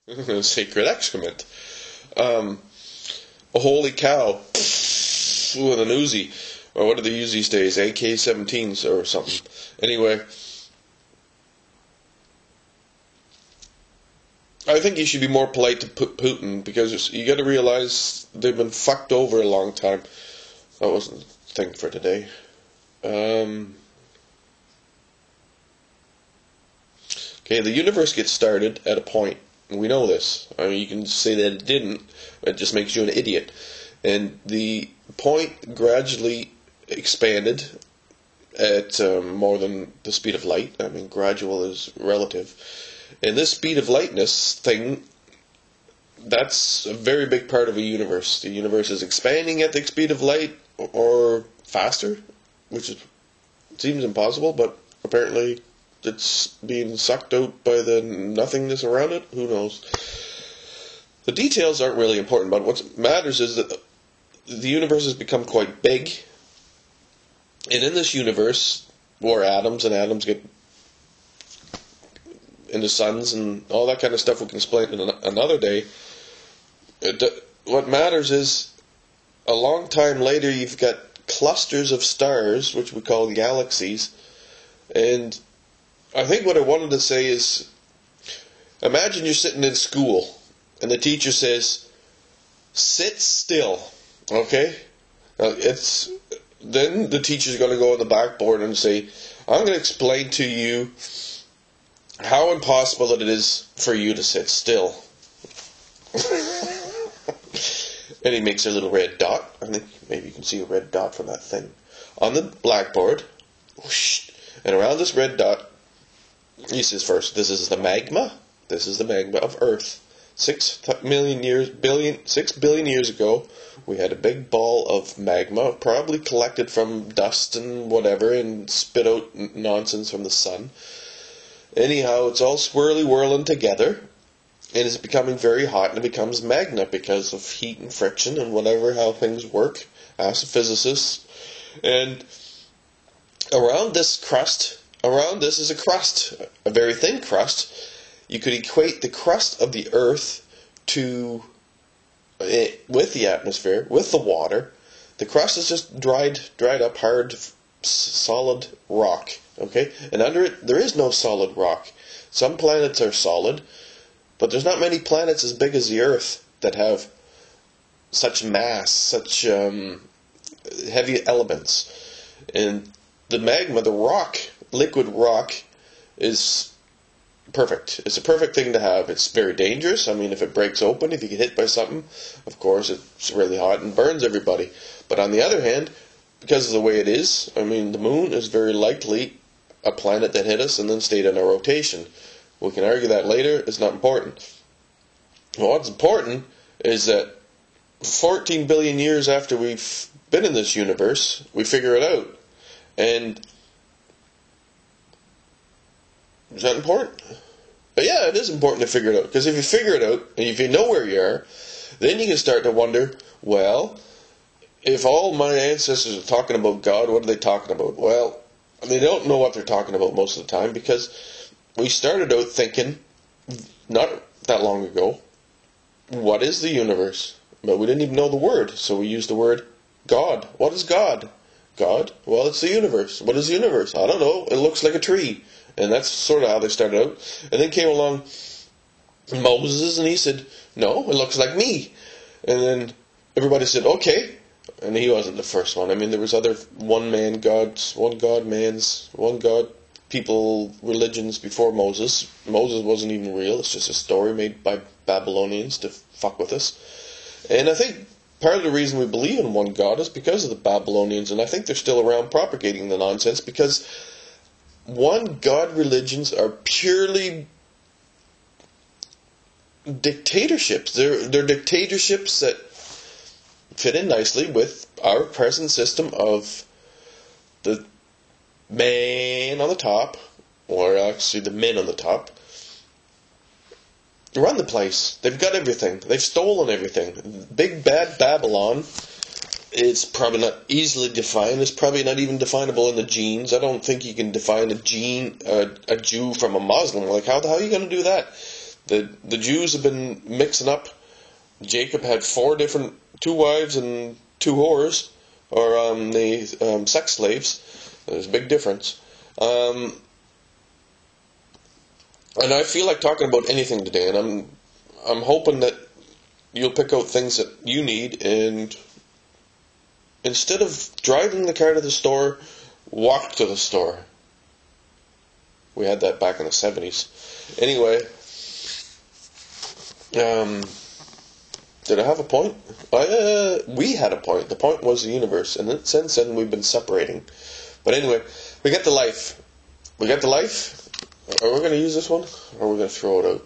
Sacred excrement. Holy cow. With an Uzi. Or what do they use these days? AK-17s or something. Anyway. I think you should be more polite to Putin, because you got to realize they've been fucked over a long time. That wasn't the thing for today. Okay, the universe gets started at a point. We know this. I mean, you can say that it didn't. It just makes you an idiot. And the point gradually expanded at more than the speed of light. I mean, gradual is relative. And this speed of lightness thing, that's a very big part of a universe. The universe is expanding at the speed of light or faster, which seems impossible, but apparently it's being sucked out by the nothingness around it. Who knows? The details aren't really important, but what matters is that the universe has become quite big, and in this universe, more atoms, and atoms get into suns and all that kind of stuff we can explain in another day. What matters is, a long time later, you've got clusters of stars, which we call galaxies, and I think what I wanted to say is, imagine you're sitting in school, and the teacher says, sit still, okay? Now then the teacher's going to go on the backboard and say, I'm going to explain to you how impossible it is for you to sit still. And he makes a little red dot. I think maybe you can see a red dot from that thing on the blackboard. Whoosh, and around this red dot, he says first, this is the magma. This is the magma of Earth. 6 billion years ago, we had a big ball of magma, probably collected from dust and whatever, and spit out nonsense from the sun. Anyhow, it's all swirly whirling together, and it's becoming very hot, and it becomes magma because of heat and friction and whatever, how things work. Ask a physicist. And around this crust, around this is a crust, a very thin crust. You could equate the crust of the Earth to, with the atmosphere, with the water. The crust is just dried up, hard, solid rock. Okay, and under it there is no solid rock. Some planets are solid, but there's not many planets as big as the Earth that have such mass, such heavy elements. And the magma, the rock, liquid rock, is perfect. It's a perfect thing to have. It's very dangerous. I mean, if it breaks open, if you get hit by something, of course, it's really hot and burns everybody. But on the other hand, because of the way it is, I mean, the moon is very likely a planet that hit us and then stayed on a rotation. We can argue that later. It's not important. Well, what's important is that 14 billion years after we've been in this universe, we figure it out. And is that important? But yeah, it is important to figure it out. Because if you figure it out, and if you know where you are, then you can start to wonder, well, if all my ancestors are talking about God, what are they talking about? Well, they don't know what they're talking about most of the time, because we started out thinking, not that long ago, what is the universe? But we didn't even know the word, so we used the word God. What is God? God? Well, it's the universe. What is the universe? I don't know. It looks like a tree. And that's sort of how they started out. And then came along Moses, and he said, no, it looks like me. And then everybody said, okay. And he wasn't the first one. I mean, there was other one God people religions before Moses. Moses wasn't even real. It's just a story made by Babylonians to fuck with us. And I think part of the reason we believe in one God is because of the Babylonians, and I think they're still around propagating the nonsense, because one God religions are purely dictatorships. They're dictatorships that fit in nicely with our present system of the man on the top, or actually the men on the top, run the place. They've got everything. They've stolen everything. Big bad Babylon is probably not easily defined. It's probably not even definable in the genes. I don't think you can define a Jew from a Muslim. Like, how the hell are you going to do that? The Jews have been mixing up. Jacob had 2 wives and 2 whores, or sex slaves. There's a big difference. And I feel like talking about anything today, and I'm hoping that you'll pick out things that you need, and instead of driving the car to the store, walk to the store. We had that back in the 70s. Anyway, did I have a point? We had a point. The point was the universe, and since then we've been separating. But anyway, we got the life. We got the life. Are we going to use this one, or are we going to throw it out?